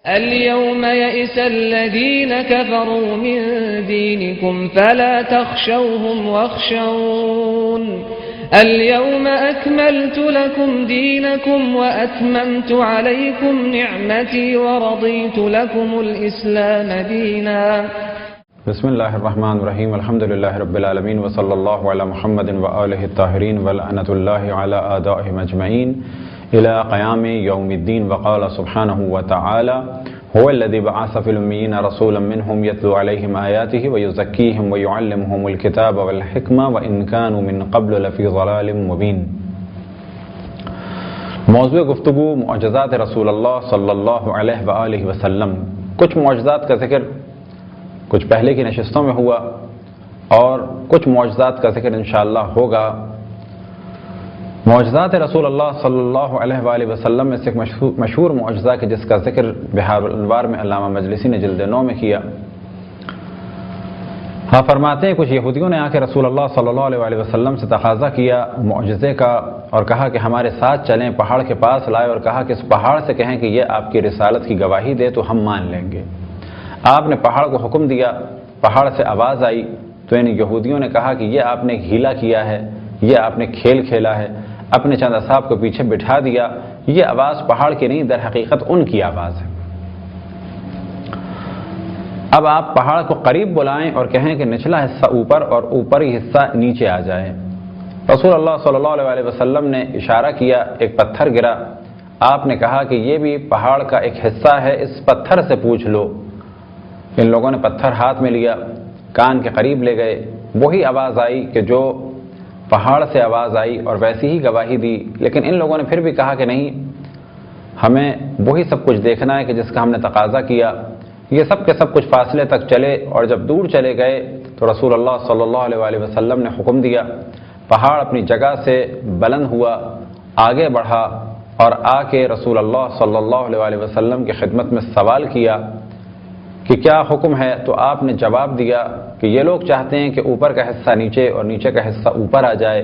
اليوم يئس الذين كفروا من دينكم فلا تخشوهم واخشون اليوم أكملت لكم دينكم وأتممت عليكم نعمتي ورضيت لكم الإسلام دينا. بسم اللہ الرحمن الرحیم الحمد للہ رب العالمین وصلی اللہ علی محمد وآلہ الطاہرین ولعنۃ اللہ علی اعدائہم اجمعین الى قیام یوم الدین. وقال سبحانہ وتعالی هو الذی بعث فی الامیین رسولا منہم یتلو علیہم آیاتہ ویزکیہم ویعلمہم الکتاب والحکمہ وان کانوا من قبل لفی ضلال مبین. موضوع گفتگو معجزات رسول اللہ صلی اللہ علیہ وآلہ وسلم. کچھ معجزات کا ذکر کچھ پہلے کی نشستوں میں ہوا اور کچھ معجزات کا ذکر انشاءاللہ ہوگا. معجزات رسول اللہ صلی اللہ علیہ وآلہ وسلم میں سے ایک مشہور معجزہ کہ جس کا ذکر بحار الانوار میں علامہ مجلسی نے جلد 9 میں کیا. ہاں فرماتے ہیں کچھ یہودیوں نے آ کے رسول اللہ صلی اللہ علیہ وآلہ وسلم سے تقاضا کیا معجزے کا اور کہا کہ ہمارے ساتھ چلیں. پہاڑ کے پاس لائے اور کہا کہ اس پہاڑ سے کہیں کہ یہ آپ کی رسالت کی گواہی دے تو ہم مان لیں گے. آپ نے پہاڑ کو حکم دیا, پہاڑ سے آواز آئی تو ان یہودیوں نے کہا کہ یہ آپ نے ہیلا کیا ہے, یہ آپ نے کھیل کھیلا ہے, اپنے چند اصحاب کو پیچھے بٹھا دیا. یہ آواز پہاڑ کی نہیں, در حقیقت ان کی آواز ہے. اب آپ پہاڑ کو قریب بلائیں اور کہیں کہ نچلا حصہ اوپر اور اوپری حصہ نیچے آ جائے. رسول اللہ صلی اللہ علیہ وسلم نے اشارہ کیا, ایک پتھر گرا. آپ نے کہا کہ یہ بھی پہاڑ کا ایک حصہ ہے, اس پتھر سے پوچھ لو. ان لوگوں نے پتھر ہاتھ میں لیا, کان کے قریب لے گئے. وہی آواز آئی کہ جو پہاڑ سے آواز آئی اور ویسی ہی گواہی دی. لیکن ان لوگوں نے پھر بھی کہا کہ نہیں, ہمیں وہی سب کچھ دیکھنا ہے کہ جس کا ہم نے تقاضا کیا. یہ سب کے سب کچھ فاصلے تک چلے اور جب دور چلے گئے تو رسول اللہ صلی اللہ علیہ وآلہ وسلم نے حکم دیا. پہاڑ اپنی جگہ سے بلند ہوا, آگے بڑھا اور آ کے رسول اللہ صلی اللہ علیہ وآلہ وسلم کی خدمت میں سوال کیا کہ کیا حکم ہے. تو آپ نے جواب دیا کہ یہ لوگ چاہتے ہیں کہ اوپر کا حصہ نیچے اور نیچے کا حصہ اوپر آ جائے.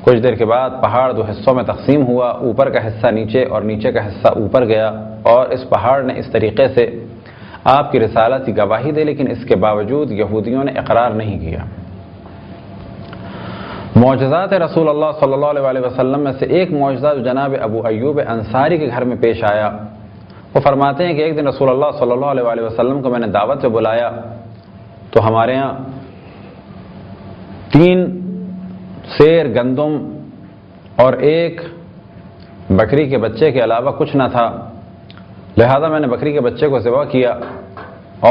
کچھ دیر کے بعد پہاڑ 2 حصوں میں تقسیم ہوا, اوپر کا حصہ نیچے اور نیچے کا حصہ اوپر گیا اور اس پہاڑ نے اس طریقے سے آپ کی رسالت کی گواہی دے. لیکن اس کے باوجود یہودیوں نے اقرار نہیں کیا. معجزات رسول اللہ صلی اللہ علیہ وسلم میں سے ایک معجزہ جو جناب ابو ایوب انصاری کے گھر میں پیش آیا, وہ فرماتے ہیں کہ ایک دن رسول اللہ صلی اللہ علیہ وسلم کو میں نے دعوت سے بلایا تو ہمارے ہاں 3 سیر گندم اور 1 بکری کے بچے کے علاوہ کچھ نہ تھا. لہذا میں نے بکری کے بچے کو ذبح کیا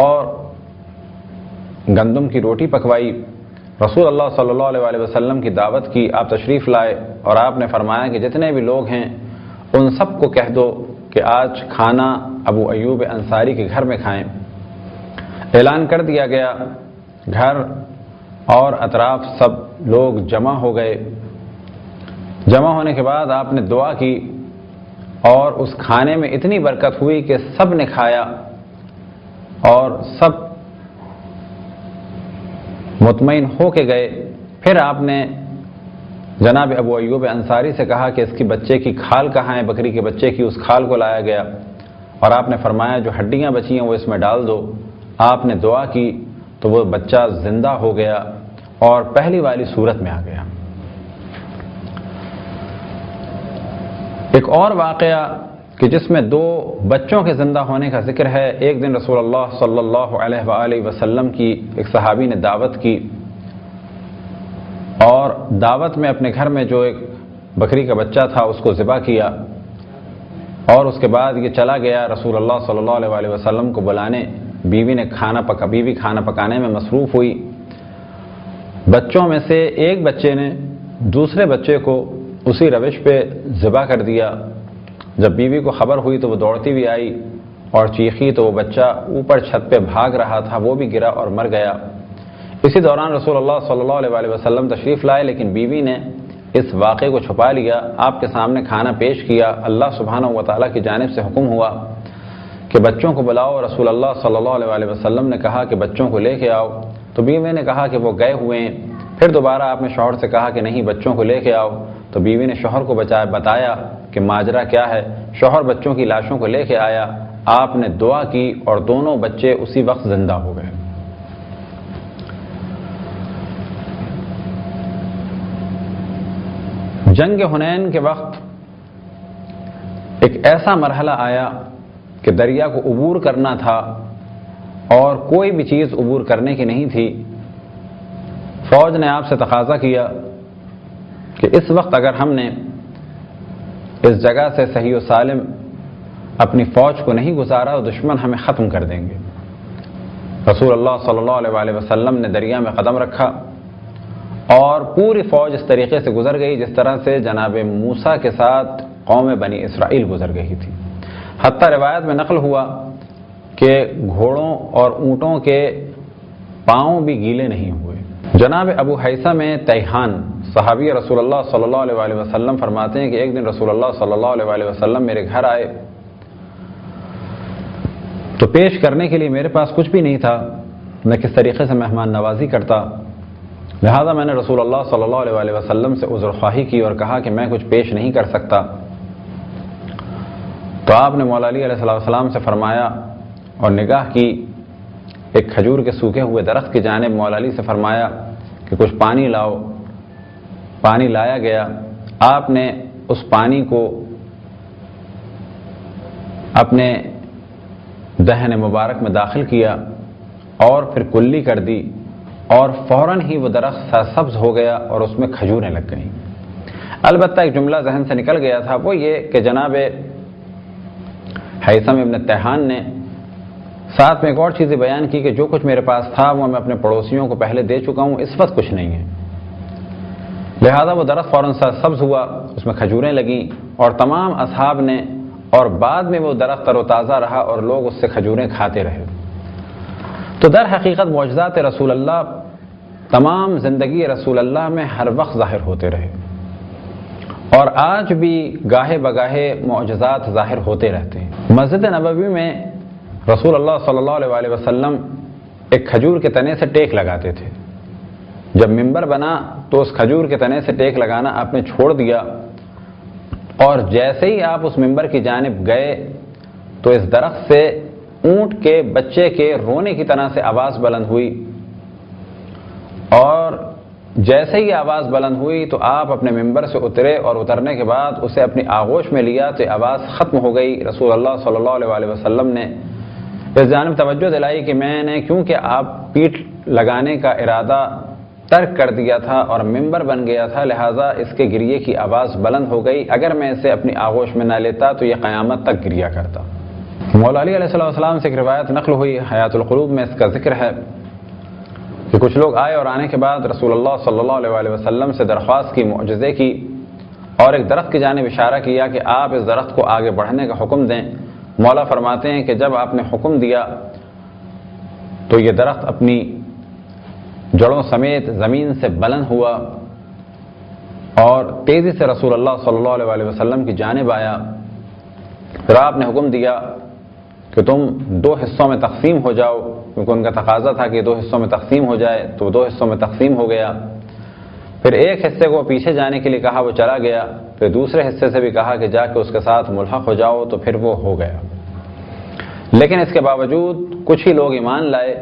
اور گندم کی روٹی پکوائی. رسول اللہ صلی اللہ علیہ وسلم کی دعوت کی, آپ تشریف لائے اور آپ نے فرمایا کہ جتنے بھی لوگ ہیں ان سب کو کہہ دو کہ آج کھانا ابو ایوب انصاری کے گھر میں کھائیں. اعلان کر دیا گیا. گھر اور اطراف سب لوگ جمع ہو گئے. جمع ہونے کے بعد آپ نے دعا کی اور اس کھانے میں اتنی برکت ہوئی کہ سب نے کھایا اور سب مطمئن ہو کے گئے. پھر آپ نے جناب ابو ایوب انصاری سے کہا کہ اس کی بچے کی کھال کہاں ہے, بکری کے بچے کی. اس کھال کو لایا گیا اور آپ نے فرمایا جو ہڈیاں بچی ہیں وہ اس میں ڈال دو. آپ نے دعا کی تو وہ بچہ زندہ ہو گیا اور پہلی والی صورت میں آ گیا. ایک اور واقعہ کہ جس میں 2 بچوں کے زندہ ہونے کا ذکر ہے. ایک دن رسول اللہ صلی اللہ علیہ وآلہ وسلم کی ایک صحابی نے دعوت کی اور دعوت میں اپنے گھر میں جو ایک بکری کا بچہ تھا اس کو ذبح کیا اور اس کے بعد یہ چلا گیا رسول اللہ صلی اللہ علیہ وآلہ وسلم کو بلانے. بیوی کھانا پکانے میں مصروف ہوئی. بچوں میں سے ایک بچے نے دوسرے بچے کو اسی روش پہ ذبح کر دیا. جب بیوی کو خبر ہوئی تو وہ دوڑتی ہوئی آئی اور چیخی تو وہ بچہ اوپر چھت پہ بھاگ رہا تھا, وہ بھی گرا اور مر گیا. اسی دوران رسول اللہ صلی اللہ علیہ وسلم تشریف لائے لیکن بیوی نے اس واقعے کو چھپا لیا. آپ کے سامنے کھانا پیش کیا. اللہ سبحانہ و تعالیٰ کی جانب سے حکم ہوا کہ بچوں کو بلاؤ. رسول اللہ صلی اللہ علیہ وسلم نے کہا کہ بچوں کو لے کے آؤ تو بیوی نے کہا کہ وہ گئے ہوئے ہیں. پھر دوبارہ آپ نے شوہر سے کہا کہ نہیں بچوں کو لے کے آؤ تو بیوی نے شوہر کو بتایا کہ ماجرا کیا ہے. شوہر بچوں کی لاشوں کو لے کے آیا. آپ نے دعا کی اور دونوں بچے اسی وقت زندہ ہو گئے۔ جنگ حنین کے وقت ایک ایسا مرحلہ آیا کہ دریا کو عبور کرنا تھا اور کوئی بھی چیز عبور کرنے کی نہیں تھی۔ فوج نے آپ سے تقاضا کیا کہ اس وقت اگر ہم نے اس جگہ سے صحیح و سالم اپنی فوج کو نہیں گزارا تو دشمن ہمیں ختم کر دیں گے۔ رسول اللہ صلی اللہ علیہ وسلم نے دریا میں قدم رکھا اور پوری فوج اس طریقے سے گزر گئی جس طرح سے جناب موسیٰ کے ساتھ قوم بنی اسرائیل گزر گئی تھی۔ حتیٰ روایت میں نقل ہوا کہ گھوڑوں اور اونٹوں کے پاؤں بھی گیلے نہیں ہوئے۔ جناب ابو حیثم تیہان صحابی رسول اللہ صلی اللہ علیہ وسلم فرماتے ہیں کہ ایک دن رسول اللہ صلی اللہ علیہ وسلم میرے گھر آئے تو پیش کرنے کے لیے میرے پاس کچھ بھی نہیں تھا، میں کس طریقے سے مہمان نوازی کرتا، لہذا میں نے رسول اللہ صلی اللہ علیہ وسلم سے عذر خواہی کی اور کہا کہ میں کچھ پیش نہیں کر سکتا۔ تو آپ نے مولا علی علیہ السلام سے فرمایا اور نگاہ کی ایک کھجور کے سوکھے ہوئے درخت کی جانب، مولا علی سے فرمایا کہ کچھ پانی لاؤ۔ پانی لایا گیا، آپ نے اس پانی کو اپنے دہن مبارک میں داخل کیا اور پھر کلی کر دی اور فوراً ہی وہ درخت سرسبز ہو گیا اور اس میں کھجوریں لگ گئیں۔ البتہ ایک جملہ ذہن سے نکل گیا تھا، وہ یہ کہ جناب حیثم ابن تیہان نے ساتھ میں ایک اور چیز بیان کی کہ جو کچھ میرے پاس تھا وہ میں اپنے پڑوسیوں کو پہلے دے چکا ہوں، اس وقت کچھ نہیں ہے۔ لہذا وہ درخت فوراً سبز ہوا، اس میں کھجوریں لگیں اور تمام اصحاب نے، اور بعد میں وہ درخت تر و تازہ رہا اور لوگ اس سے کھجوریں کھاتے رہے۔ تو در حقیقت معجزات رسول اللہ تمام زندگی رسول اللہ میں ہر وقت ظاہر ہوتے رہے اور آج بھی گاہے بگاہے معجزات ظاہر ہوتے رہتے ہیں۔ مسجد نبوی میں رسول اللہ صلی اللہ علیہ وسلم ایک کھجور کے تنے سے ٹیک لگاتے تھے۔ جب منبر بنا تو اس کھجور کے تنے سے ٹیک لگانا آپ نے چھوڑ دیا اور جیسے ہی آپ اس منبر کی جانب گئے تو اس درخت سے اونٹ کے بچے کے رونے کی طرح سے آواز بلند ہوئی، اور جیسے ہی آواز بلند ہوئی تو آپ اپنے منبر سے اترے اور اترنے کے بعد اسے اپنی آغوش میں لیا تو آواز ختم ہو گئی۔ رسول اللہ صلی اللہ علیہ وسلم نے اس جانب توجہ دلائی کہ میں نے کیونکہ آپ پیٹ لگانے کا ارادہ ترک کر دیا تھا اور منبر بن گیا تھا، لہٰذا اس کے گریے کی آواز بلند ہو گئی، اگر میں اسے اپنی آغوش میں نہ لیتا تو یہ قیامت تک گریا کرتا۔ مولا علی علیہ السلام سے ایک روایت نقل ہوئی، حیات القلوب میں اس کا ذکر ہے کہ کچھ لوگ آئے اور آنے کے بعد رسول اللہ صلی اللہ علیہ وسلم سے درخواست کی، معجزے کی، اور ایک درخت کی جانب اشارہ کیا کہ آپ اس درخت کو آگے بڑھنے کا حکم دیں۔ مولا فرماتے ہیں کہ جب آپ نے حکم دیا تو یہ درخت اپنی جڑوں سمیت زمین سے بلند ہوا اور تیزی سے رسول اللہ صلی اللہ علیہ وسلم کی جانب آیا۔ پھر آپ نے حکم دیا کہ تم 2 حصوں میں تقسیم ہو جاؤ، کیونکہ ان کا تقاضا تھا کہ 2 حصوں میں تقسیم ہو جائے، تو 2 حصوں میں تقسیم ہو گیا۔ پھر ایک حصے کو پیچھے جانے کے لیے کہا، وہ چلا گیا۔ پھر دوسرے حصے سے بھی کہا کہ جا کے اس کے ساتھ ملحق ہو جاؤ، تو پھر وہ ہو گیا۔ لیکن اس کے باوجود کچھ ہی لوگ ایمان لائے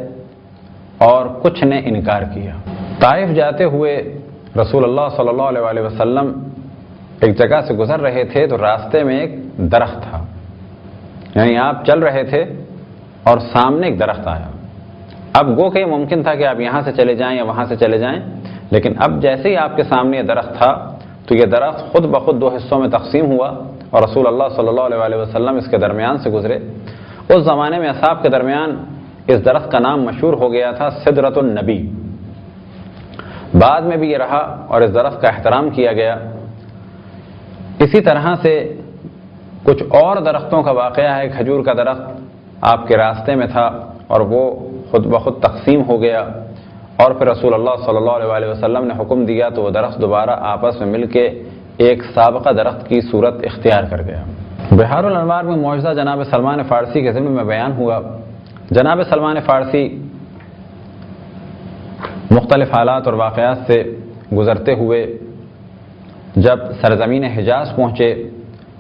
اور کچھ نے انکار کیا۔ طائف جاتے ہوئے رسول اللہ صلی اللہ علیہ وسلم ایک جگہ سے گزر رہے تھے تو راستے میں ایک درخت تھا، یعنی آپ چل رہے تھے اور سامنے ایک درخت آیا۔ اب گو کہ یہ ممکن تھا کہ آپ یہاں سے چلے جائیں یا وہاں سے چلے جائیں، لیکن اب جیسے ہی آپ کے سامنے یہ درخت تھا تو یہ درخت خود بخود 2 حصوں میں تقسیم ہوا اور رسول اللہ صلی اللہ علیہ وسلم اس کے درمیان سے گزرے۔ اس زمانے میں اصحاب کے درمیان اس درخت کا نام مشہور ہو گیا تھا سدرۃ النبی۔ بعد میں بھی یہ رہا اور اس درخت کا احترام کیا گیا۔ اسی طرح سے کچھ اور درختوں کا واقعہ ہے۔ کھجور کا درخت آپ کے راستے میں تھا اور وہ خود بخود تقسیم ہو گیا، اور پھر رسول اللہ صلی اللہ علیہ وسلم نے حکم دیا تو وہ درخت دوبارہ آپس میں مل کے ایک سابقہ درخت کی صورت اختیار کر گیا۔ بحار الانوار میں معجزہ جناب سلمان فارسی کے ذمہ میں بیان ہوا۔ جناب سلمان فارسی مختلف حالات اور واقعات سے گزرتے ہوئے جب سرزمین حجاز پہنچے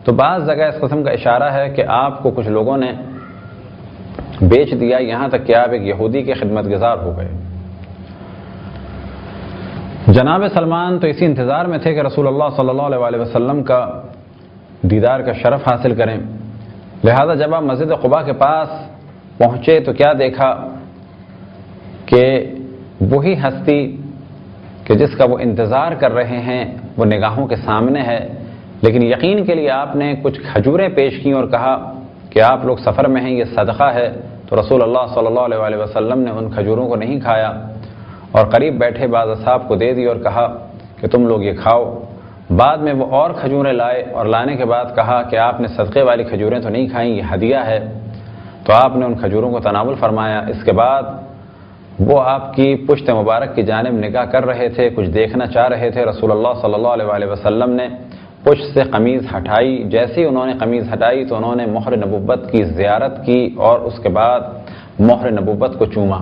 تو بعض جگہ اس قسم کا اشارہ ہے کہ آپ کو کچھ لوگوں نے بیچ دیا، یہاں تک کہ آپ ایک یہودی کے خدمت گزار ہو گئے۔ جناب سلمان تو اسی انتظار میں تھے کہ رسول اللہ صلی اللہ علیہ وسلم کا دیدار کا شرف حاصل کریں، لہذا جب آپ مسجد قباء کے پاس پہنچے تو کیا دیکھا کہ وہی ہستی کہ جس کا وہ انتظار کر رہے ہیں وہ نگاہوں کے سامنے ہے، لیکن یقین کے لیے آپ نے کچھ کھجوریں پیش کیں اور کہا کہ آپ لوگ سفر میں ہیں، یہ صدقہ ہے۔ تو رسول اللہ صلی اللہ علیہ وسلم نے ان کھجوروں کو نہیں کھایا اور قریب بیٹھے بعض اصحاب کو دے دی اور کہا کہ تم لوگ یہ کھاؤ۔ بعد میں وہ اور کھجوریں لائے اور لانے کے بعد کہا کہ آپ نے صدقے والی کھجوریں تو نہیں کھائیں، یہ ہدیہ ہے۔ تو آپ نے ان کھجوروں کو تناول فرمایا۔ اس کے بعد وہ آپ کی پشت مبارک کی جانب نگاہ کر رہے تھے، کچھ دیکھنا چاہ رہے تھے۔ رسول اللہ صلی اللہ علیہ وسلم نے پشت سے قمیض ہٹائی، جیسے ہی انہوں نے قمیض ہٹائی تو انہوں نے مہر نبوت کی زیارت کی اور اس کے بعد مہر نبوت کو چوما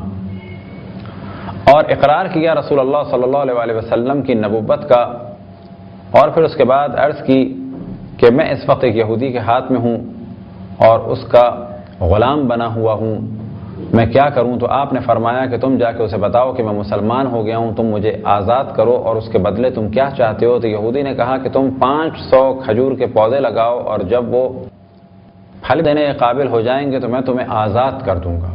اور اقرار کیا رسول اللہ صلی اللہ علیہ وسلم کی نبوت کا، اور پھر اس کے بعد عرض کی کہ میں اس وقت ایک یہودی کے ہاتھ میں ہوں اور اس کا غلام بنا ہوا ہوں، میں کیا کروں؟ تو آپ نے فرمایا کہ تم جا کے اسے بتاؤ کہ میں مسلمان ہو گیا ہوں، تم مجھے آزاد کرو اور اس کے بدلے تم کیا چاہتے ہو؟ تو یہودی نے کہا کہ تم 500 کھجور کے پودے لگاؤ اور جب وہ پھل دینے کے قابل ہو جائیں گے تو میں تمہیں آزاد کر دوں گا۔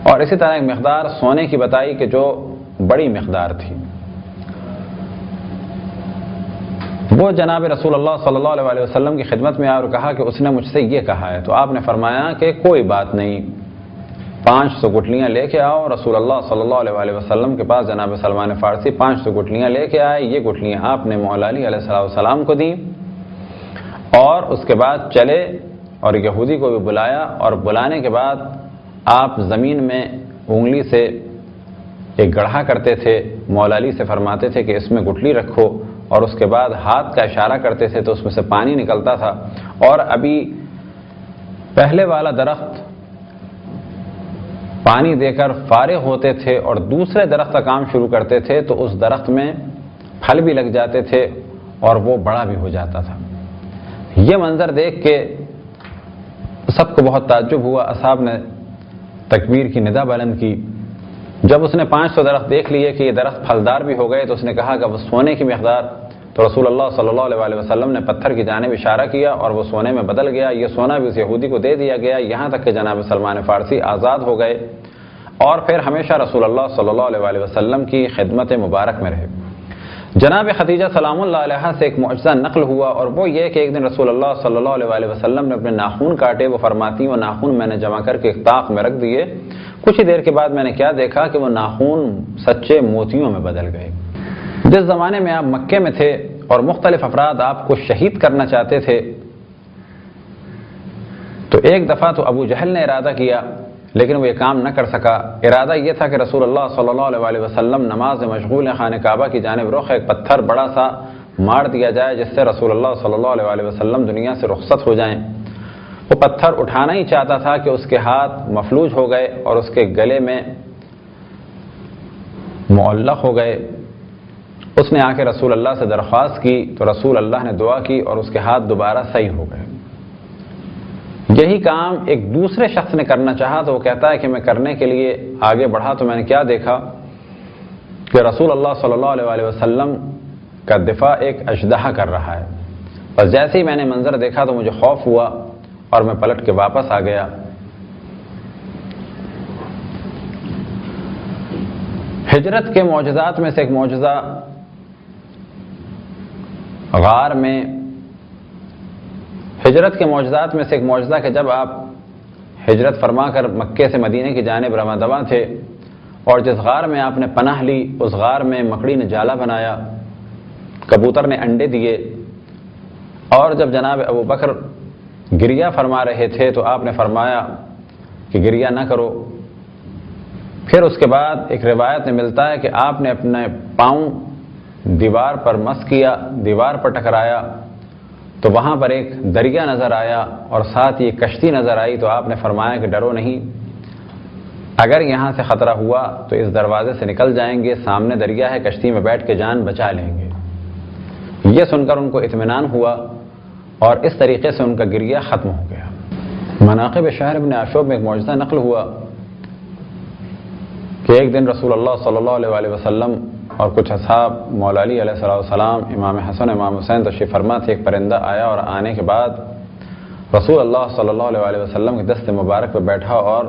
اور اسی طرح ایک مقدار سونے کی بتائی کہ جو بڑی مقدار تھی۔ وہ جناب رسول اللہ صلی اللہ علیہ وسلم کی خدمت میں آیا اور کہا کہ اس نے مجھ سے یہ کہا ہے۔ تو آپ نے فرمایا کہ کوئی بات نہیں، 500 گٹھلیاں لے کے آؤ۔ رسول اللہ صلی اللہ علیہ وسلم کے پاس جناب سلمان فارسی 500 گٹھلیاں لے کے آئے۔ یہ گٹھلیاں آپ نے مولا علی علیہ السلام کو دیں اور اس کے بعد چلے اور یہودی کو بھی بلایا، اور بلانے کے بعد آپ زمین میں انگلی سے ایک گڑھا کرتے تھے، مولا علی سے فرماتے تھے کہ اس میں گٹھلی رکھو، اور اس کے بعد ہاتھ کا اشارہ کرتے تھے تو اس میں سے پانی نکلتا تھا، اور ابھی پہلے والا درخت پانی دے کر فارغ ہوتے تھے اور دوسرے درخت کا کام شروع کرتے تھے تو اس درخت میں پھل بھی لگ جاتے تھے اور وہ بڑا بھی ہو جاتا تھا۔ یہ منظر دیکھ کے سب کو بہت تعجب ہوا، اصحاب نے تکبیر کی ندا بلند کی۔ جب اس نے 500 درخت دیکھ لیے کہ یہ درخت پھلدار بھی ہو گئے تو اس نے کہا کہ وہ سونے کی مقدار، تو رسول اللہ صلی اللہ علیہ وسلم نے پتھر کی جانب اشارہ کیا اور وہ سونے میں بدل گیا۔ یہ سونا بھی اس یہودی کو دے دیا گیا، یہاں تک کہ جناب سلمان فارسی آزاد ہو گئے اور پھر ہمیشہ رسول اللہ صلی اللہ علیہ وسلم کی خدمت مبارک میں رہے۔ جناب خدیجہ سلام اللہ علیہا سے ایک معجزہ نقل ہوا، اور وہ یہ کہ ایک دن رسول اللہ صلی اللہ علیہ وسلم نے اپنے ناخن کاٹے۔ وہ فرماتی وہ ناخن میں نے جمع کر کے ایک طاق میں رکھ دیے، کچھ ہی دیر کے بعد میں نے کیا دیکھا کہ وہ ناخن سچے موتیوں میں بدل گئے۔ جس زمانے میں آپ مکے میں تھے اور مختلف افراد آپ کو شہید کرنا چاہتے تھے تو ایک دفعہ تو ابو جہل نے ارادہ کیا لیکن وہ یہ کام نہ کر سکا۔ ارادہ یہ تھا کہ رسول اللہ صلی اللہ علیہ وسلم نماز میں مشغول ہیں، خانہ کعبہ کی جانب رخ، ایک پتھر بڑا سا مار دیا جائے جس سے رسول اللہ صلی اللہ علیہ وسلم دنیا سے رخصت ہو جائیں۔ وہ پتھر اٹھانا ہی چاہتا تھا کہ اس کے ہاتھ مفلوج ہو گئے اور اس کے گلے میں معلق ہو گئے۔ اس نے آ کے رسول اللہ سے درخواست کی تو رسول اللہ نے دعا کی اور اس کے ہاتھ دوبارہ صحیح ہو گئے۔ یہی کام ایک دوسرے شخص نے کرنا چاہا تو وہ کہتا ہے کہ میں کرنے کے لیے آگے بڑھا تو میں نے کیا دیکھا کہ رسول اللہ صلی اللہ علیہ وسلم کا دفاع ایک اژدہا کر رہا ہے، بس جیسے ہی میں نے منظر دیکھا تو مجھے خوف ہوا اور میں پلٹ کے واپس آ گیا۔ ہجرت کے معجزات میں سے ایک معجزہ غار میں، ہجرت کے معجزات میں سے ایک معجزہ کہ جب آپ ہجرت فرما کر مکے سے مدینے کی جانب رواں دواں تھے اور جس غار میں آپ نے پناہ لی اس غار میں مکڑی نے جالا بنایا، کبوتر نے انڈے دیے، اور جب جناب ابو بکر گریہ فرما رہے تھے تو آپ نے فرمایا کہ گریہ نہ کرو۔ پھر اس کے بعد ایک روایت میں ملتا ہے کہ آپ نے اپنے پاؤں دیوار پر مس کیا، دیوار پر ٹکرایا تو وہاں پر ایک دریا نظر آیا اور ساتھ یہ کشتی نظر آئی، تو آپ نے فرمایا کہ ڈرو نہیں، اگر یہاں سے خطرہ ہوا تو اس دروازے سے نکل جائیں گے، سامنے دریا ہے، کشتی میں بیٹھ کے جان بچا لیں گے۔ یہ سن کر ان کو اطمینان ہوا اور اس طریقے سے ان کا گریہ ختم ہو گیا۔ مناقب شہر ابن عاشوب میں ایک معجزہ نقل ہوا کہ ایک دن رسول اللہ صلی اللہ علیہ وآلہ وسلم اور کچھ اصحاب مولا علی علیہ السلام، امام حسن، امام حسین تشریف فرما تھے. ایک پرندہ آیا اور آنے کے بعد رسول اللہ صلی اللہ علیہ وآلہ وسلم کے دست مبارک پہ بیٹھا اور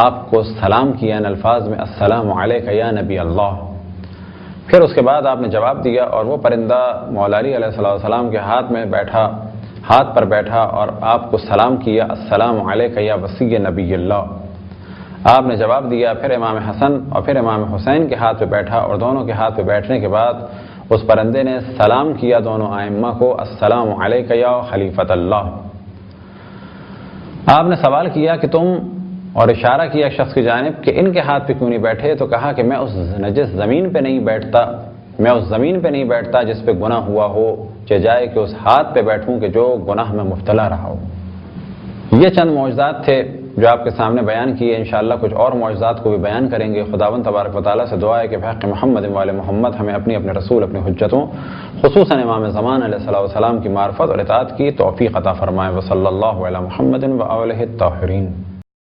آپ کو سلام کیا ان الفاظ میں، السلام علیک یا نبی اللہ. پھر اس کے بعد آپ نے جواب دیا اور وہ پرندہ مولا علی علیہ السلام کے ہاتھ پر بیٹھا اور آپ کو سلام کیا، السلام علیک یا وصی نبی اللہ. آپ نے جواب دیا. پھر امام حسن اور پھر امام حسین کے ہاتھ پہ بیٹھا اور دونوں کے ہاتھ پہ بیٹھنے کے بعد اس پرندے نے سلام کیا دونوں ائمہ کو، السلام علیک یا خلیفۃ اللہ. آپ نے سوال کیا کہ تم، اور اشارہ کیا شخص کی جانب کہ ان کے ہاتھ پہ کیوں نہیں بیٹھے؟ تو کہا کہ میں اس نجس زمین پہ نہیں بیٹھتا، میں اس زمین پہ نہیں بیٹھتا جس پہ گناہ ہوا ہو، جائے کہ اس ہاتھ پہ بیٹھوں کہ جو گناہ میں مبتلا رہا ہو. یہ چند معجزات تھے جو آپ کے سامنے بیان کیے. انشاءاللہ کچھ اور معجزات کو بھی بیان کریں گے. خداوند تبارک و تعالیٰ سے دعا ہے کہ بحق محمد وآل محمد ہمیں اپنے رسول، اپنی حجتوں، خصوصاً امام زمان علیہ السلام کی معرفت اور اطاعت کی توفیق عطا فرمائے. وصلی اللہ علی محمد وآلہ الطاہرین.